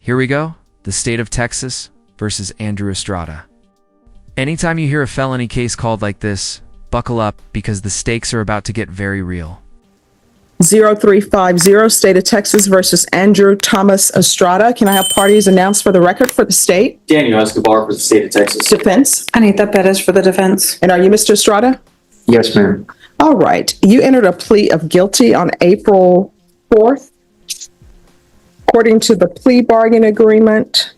Here we go. The state of Texas versus Andrew Estrada. Anytime you hear a felony case called like this, buckle up because the stakes are about to get very real. 0350, State of Texas versus Andrew Thomas Estrada. Can I have parties announced for the record for the state? Daniel Escobar for the state of Texas. Defense. Anita Perez for the defense. And are you Mr. Estrada? Yes, ma'am. All right. You entered a plea of guilty on April 4th. According to the plea bargain agreement,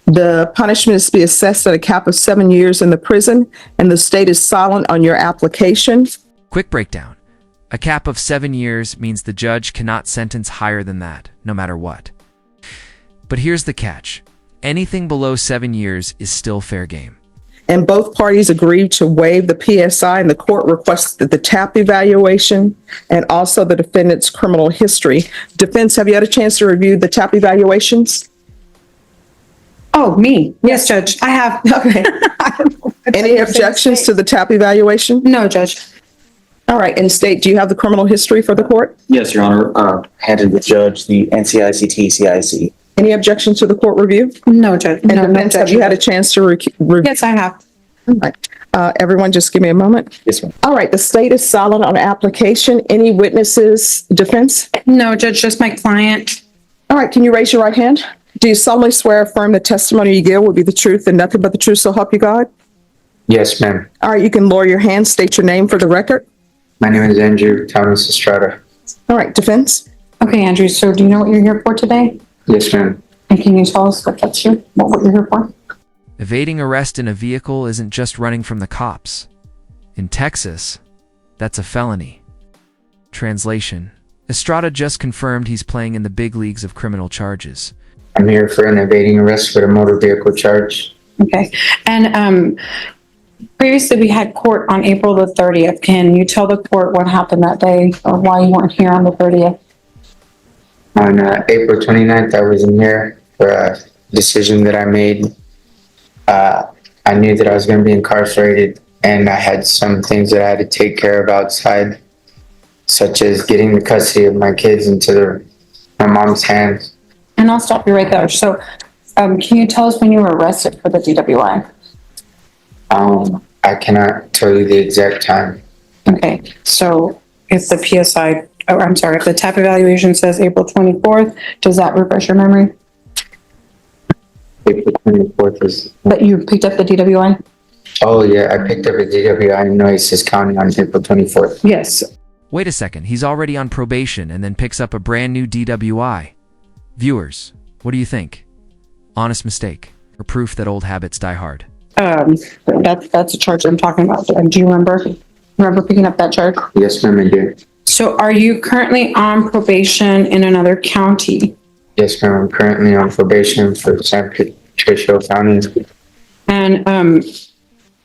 the punishment is to be assessed at a cap of 7 years in the prison, and the state is silent on your application. Quick breakdown. A cap of 7 years means the judge cannot sentence higher than that, no matter what. But here's the catch. Anything below 7 years is still fair game. And both parties agreed to waive the PSI, and the court requested the TAP evaluation and also the defendant's criminal history. Defense, have you had a chance to review the TAP evaluations? Oh, me? Yes, Judge. I have. Okay. Any objections to the TAP evaluation? No, Judge. All right. And state, do you have the criminal history for the court? Yes, Your Honor. Handed the judge the NCICT CIC. Any objections to the court review? No, Judge. And No, defense, have Judge. you had a chance to review? Yes, I have. All right. Everyone, just give me a moment. Yes, ma'am. All right. The state is silent on application. Any witnesses? Defense? No, Judge, just my client. All right. Can you raise your right hand? Do you solemnly swear or affirm the testimony you give will be the truth and nothing but the truth, so help you God? Yes, ma'am. All right. You can lower your hand. State your name for the record. My name is Andrew Thomas Estrada. All right. Defense? Okay, Andrew, so do you know what you're here for today? Yes, ma'am. And can you tell us what that's you? What you're here for? Evading arrest in a vehicle isn't just running from the cops. In Texas, that's a felony. Translation. Estrada just confirmed he's playing in the big leagues of criminal charges. I'm here for an evading arrest with a motor vehicle charge. Okay. And previously we had court on April the 30th. Can you tell the court what happened that day or why you weren't here on the 30th? On April 29th, I was in here for a decision that I made. I knew that I was going to be incarcerated, and I had some things that I had to take care of outside, such as getting the custody of my kids into my mom's hands. And I'll stop you right there. So can you tell us when you were arrested for the DWI? I cannot tell you the exact time. Okay, so if the PSI, if the TAP evaluation says April 24th, does that refresh your memory? April 24th is... That you picked up the DWI? Oh, yeah, I picked up a DWI in Nueces County on April 24th. Yes. Wait a second, he's already on probation and then picks up a brand new DWI. Viewers, what do you think? Honest mistake, or proof that old habits die hard? That's a charge I'm talking about. Do you remember picking up that charge? Yes, ma'am, I did. So are you currently on probation in another county? Yes, ma'am, I'm currently on probation for San Patricio County. And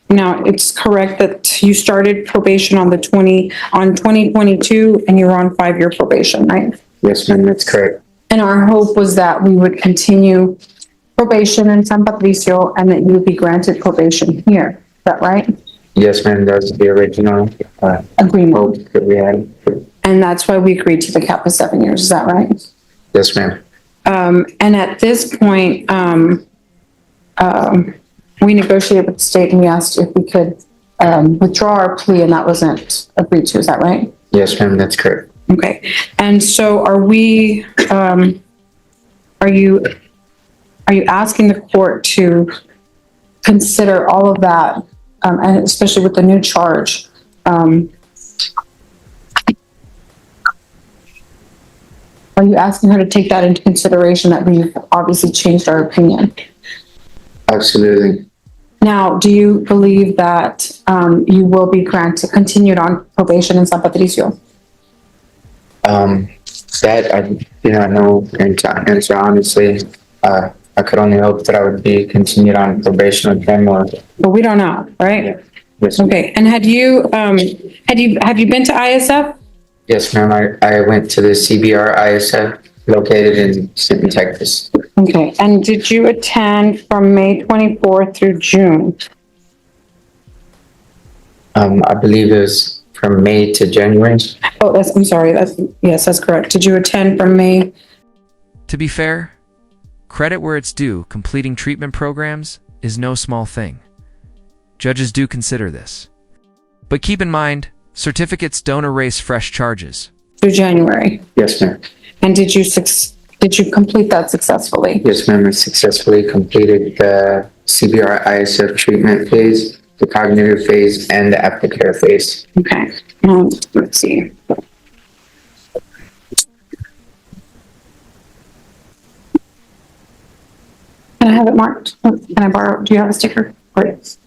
now it's correct that you started probation on 2022 and you're on 5-year probation, right? Yes, ma'am, that's correct. And our hope was that we would continue probation in San Patricio and that you would be granted probation here. Is that right? Yes, ma'am, that was the original Agreement. hope that we had. And that's why we agreed to the cap of 7 years. Is that right? Yes, ma'am. And at this point, we negotiated with the state and we asked if we could withdraw our plea, and that wasn't agreed to. Is that right? Yes, ma'am, that's correct. Okay. And so are you asking the court to consider all of that, and especially with the new charge? Are you asking her to take that into consideration, that we've obviously changed our opinion? Absolutely. Now, do you believe that you will be granted continued on probation in San Patricio? That I do not know and answer honestly. I could only hope that I would be continued on probation with them, or... But we don't know, right? Yes, Okay. And have you been to ISF? yes, ma'am, I went to the CBR ISF located in Sinton, Texas. Okay. And did you attend from May 24th through June? I believe it was from May to January. Oh, I'm sorry. Yes, that's correct. Did you attend from May? To be fair, Credit where it's due, completing treatment programs is no small thing. Judges do consider this. But keep in mind, certificates don't erase fresh charges. Through January. Yes, ma'am. And did you complete that successfully? Yes, ma'am. I successfully completed the CBR ISF treatment phase, the cognitive phase, and the aftercare phase. Okay, let's see. Can I have it marked? Can I borrow, do you have a sticker? Great.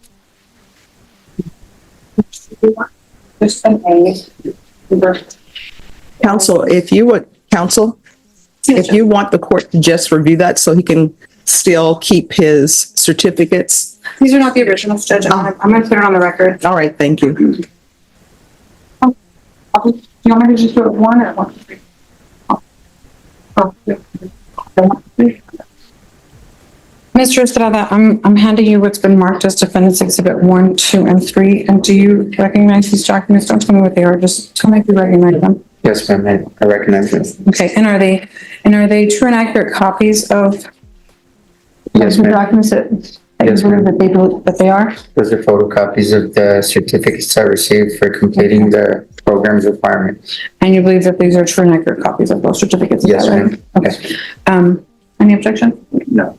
Just an A. Counsel, if you want the court to just review that so he can still keep his certificates. These are not the originals, Judge. I'm gonna put it on the record. All right, thank you. You want me to just do it one or one, three? Mr. Estrada, I'm handing you what's been marked as Defendant's Exhibit 1, 2, and 3. And do you recognize these documents? Don't tell me what they are, just tell me if you recognize them. Yes, ma'am. I recognize this. Okay, and are they true and accurate copies of Yes, the ma'am. documents that you Yes, believe ma'am. that they are? Those are photocopies of the certificates I received for completing the program's requirements. And you believe that these are true and accurate copies of those certificates? Is Yes, that right? ma'am. Okay. Any objection? No.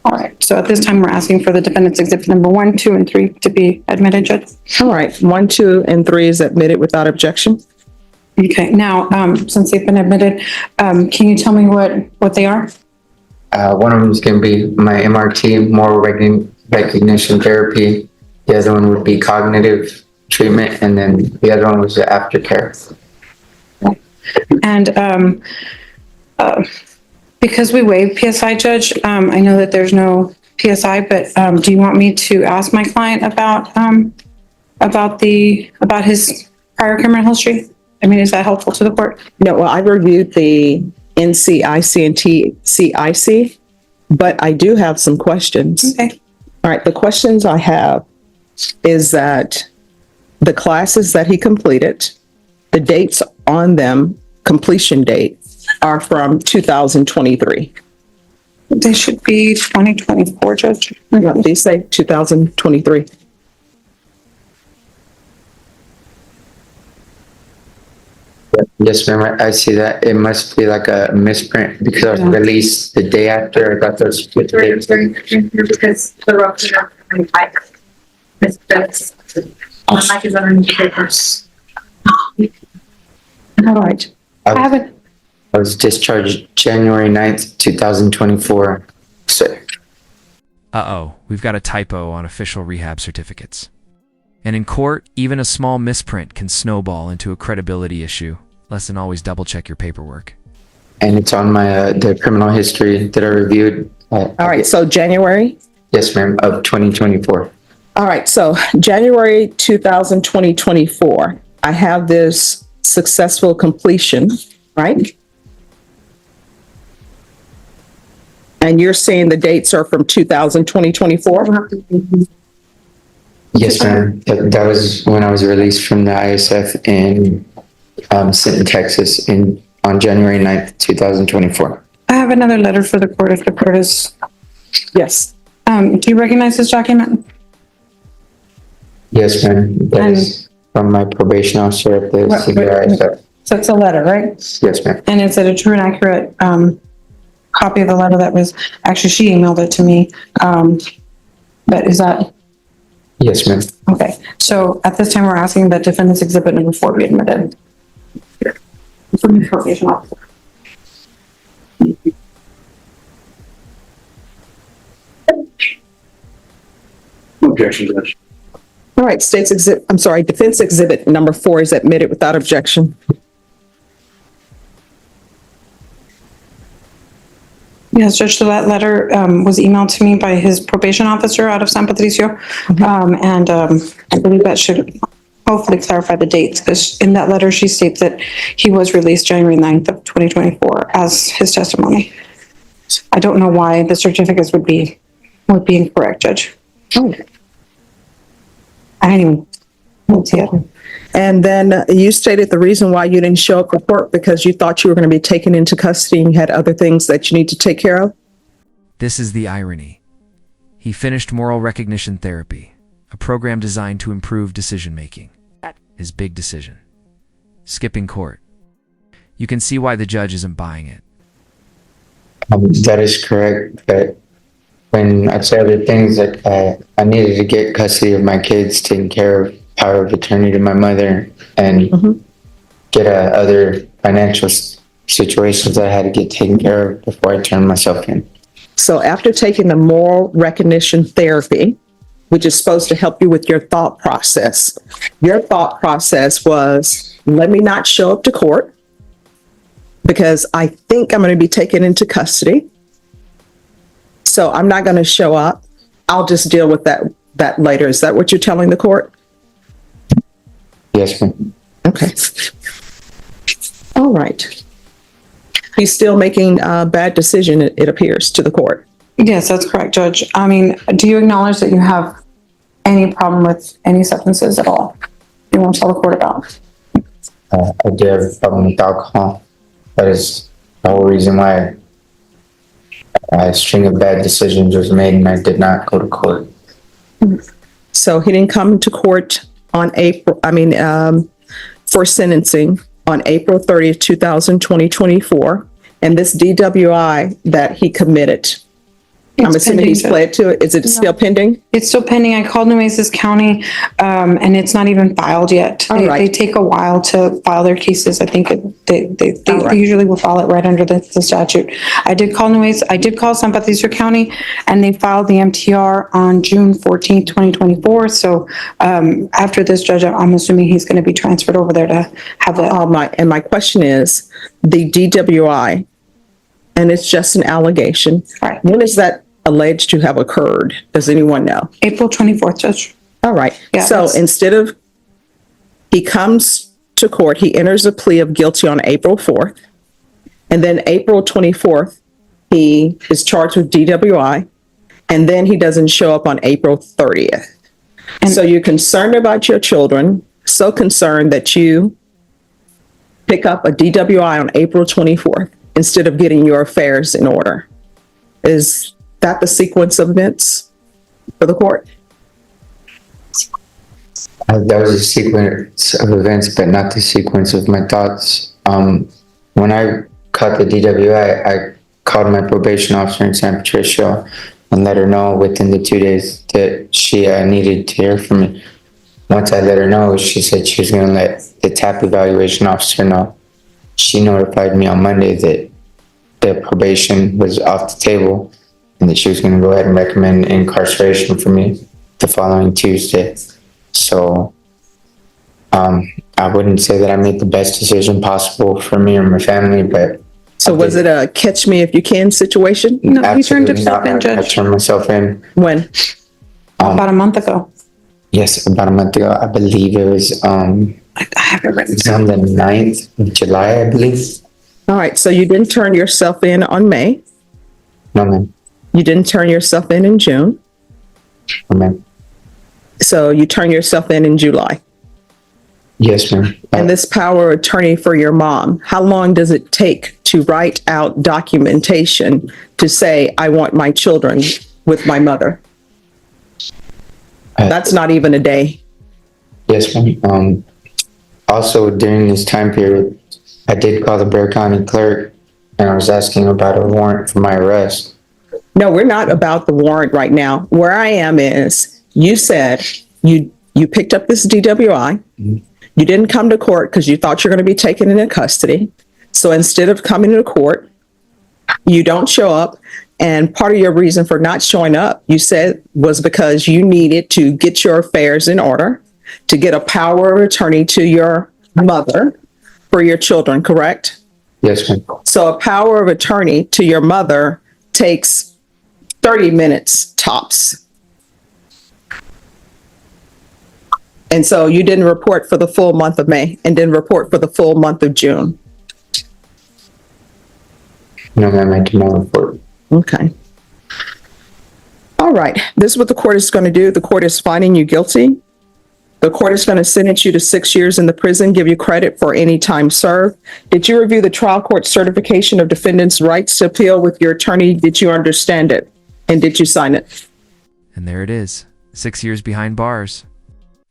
All right, so at this time, we're asking for the Defendant's Exhibit number 1, 2, and 3 to be admitted, Judge. All right, 1, 2, and 3 is admitted without objection. Okay, now, since they've been admitted, can you tell me what they are? One of them is going to be my MRT, moral recognition therapy. The other one would be cognitive treatment, and then the other one was the aftercare. And because we waive PSI, Judge, I know that there's no PSI, but do you want me to ask my client about his prior criminal history? I mean, is that helpful to the court? No, well, I reviewed the NCIC and TCIC, but I do have some questions. Okay. All right, the questions I have is that the classes that he completed, the dates on them, completion date, are from 2023. They should be 2024, Judge. What do you say, 2023? Yes, ma'am. I see that. It must be like a misprint because I was Yeah. released the day after I got those certificates. Because the ropes are really tight. That's, like is underneath the papers. All right. I have it. I was discharged January 9th, 2024. So, Uh-oh, we've got a typo on official rehab certificates. And in court, even a small misprint can snowball into a credibility issue. Less than always double-check your paperwork. and it's on my the criminal history that I reviewed. All right, so January? Yes, ma'am, of 2024. All right, so January 2024, I have this successful completion, right? And you're saying the dates are from 2024? Yes, ma'am. That was when I was released from the ISF in Sinton, Texas on January 9th, 2024. I have another letter for the court if the court is, Yes. do you recognize this document? Yes, ma'am. That is from my probation officer at the CBR. So it's a letter, right? Yes, ma'am. And is it a true and accurate copy of the letter that was, actually, she emailed it to me. But is that, Yes, ma'am. okay. So at this time, we're asking that defendant's exhibit number 4 be admitted. From the probation officer. Objection, Judge. All right, defense exhibit number 4 is admitted without objection. Yes, Judge, so that letter was emailed to me by his probation officer out of San Patricio. And I believe that should hopefully clarify the dates, because in that letter, she states that he was released January 9th of 2024 as his testimony. I don't know why the certificates would be incorrect, Judge. Oh. I didn't even see it. And then you stated the reason why you didn't show up for court because you thought you were going to be taken into custody and you had other things that you need to take care of? This is the irony. He finished moral recognition therapy, a program designed to improve decision-making. His big decision. Skipping court. You can see why the judge isn't buying it. That is correct, but when I said other things that I needed to get custody of my kids, taking care of power of attorney to my mother, and get other financial situations that I had to get taken care of before I turned myself in. So after taking the moral recognition therapy, which is supposed to help you with your thought process was, let me not show up to court because I think I'm going to be taken into custody. So I'm not going to show up. I'll just deal with that later. Is that what you're telling the court? Yes, ma'am. Okay. All right. He's still making a bad decision, it appears, to the court. Yes, that's correct, Judge. I mean, do you acknowledge that you have any problem with any substances at all you want to tell the court about? I do have a problem with alcohol. That is the whole reason why a string of bad decisions was made and I did not go to court. So he didn't come to court on for sentencing on April 30th, 2024. And this DWI that he committed, I'm It's assuming pending, he's Judge. pled to it. Is it still pending? It's still pending. I called Nueces County, and it's not even filed yet. All right. They take a while to file their cases. I think they All right. usually will file it right under the statute. I did call San Patricio County, and they filed the MTR on June 14th, 2024. So, after this, Judge, I'm assuming he's going to be transferred over there to have a. My question is, the DWI, and it's just an allegation. Right. When is that alleged to have occurred? Does anyone know? April 24th, Judge. All right. Yeah, So that's- instead of, he comes to court, he enters a plea of guilty on April 4th. And then April 24th, he is charged with DWI. And then he doesn't show up on April 30th. So you're concerned about your children, so concerned that you pick up a DWI on April 24th instead of getting your affairs in order. Is that the sequence of events for the court? That was a sequence of events, but not the sequence of my thoughts. When I caught the DWI, I called my probation officer in San Patricio and let her know within the 2 days that she needed to hear from me. Once I let her know, she said she was going to let the TAP evaluation officer know. She notified me on Monday that the probation was off the table and that she was going to go ahead and recommend incarceration for me the following Tuesday. So I wouldn't say that I made the best decision possible for me or my family, but So was it a catch me if you can situation? No, he turned absolutely himself not. in, I Judge, turned myself in. When? about a month ago. Yes, about a month ago. I believe it was I have it written. it's on the 9th of July, I believe. All right. So you didn't turn yourself in on May. No, ma'am. You didn't turn yourself in June. No, ma'am. So you turn yourself in July. Yes, ma'am. And this power of attorney for your mom, how long does it take to write out documentation to say, I want my children with my mother? That's not even a day. Yes, ma'am. Also, during this time period, I did call the Bexar County clerk and I was asking about a warrant for my arrest. No, we're not about the warrant right now. Where I am is, you said you picked up this DWI. You didn't come to court because you thought you're going to be taken into custody. So instead of coming to court, you don't show up. And part of your reason for not showing up, you said, was because you needed to get your affairs in order, to get a power of attorney to your mother for your children, correct? Yes, ma'am. So a power of attorney to your mother takes 30 minutes tops. And so you didn't report for the full month of May and didn't report for the full month of June. No, ma'am, I did not report. Okay. All right. This is what the court is going to do. The court is finding you guilty The court is going to sentence you to 6 years in the prison, give you credit for any time served. Did you review the trial court certification of defendant's rights to appeal with your attorney? Did you understand it? And did you sign it? And there it is, 6 years behind bars.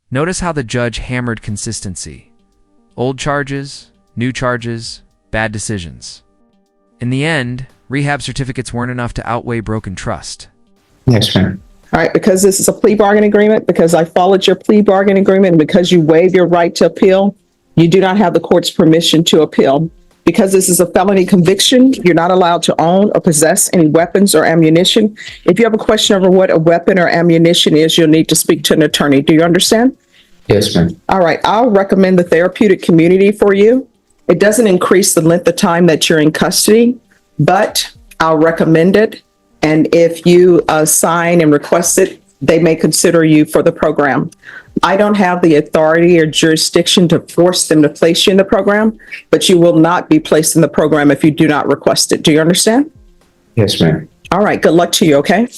Notice how the judge hammered consistency. Old charges, new charges, bad decisions. In the end, rehab certificates weren't enough to outweigh broken trust. Yes, ma'am. All right, because this is a plea bargain agreement, because I followed your plea bargain agreement, and because you waive your right to appeal, you do not have the court's permission to appeal. Because this is a felony conviction, you're not allowed to own or possess any weapons or ammunition. If you have a question over what a weapon or ammunition is, you'll need to speak to an attorney. Do you understand? Yes, ma'am. All right, I'll recommend the therapeutic community for you. It doesn't increase the length of time that you're in custody, but I'll recommend it. And if you sign and request it, they may consider you for the program. I don't have the authority or jurisdiction to force them to place you in the program, but you will not be placed in the program if you do not request it. Do you understand? Yes, ma'am. All right, good luck to you, okay?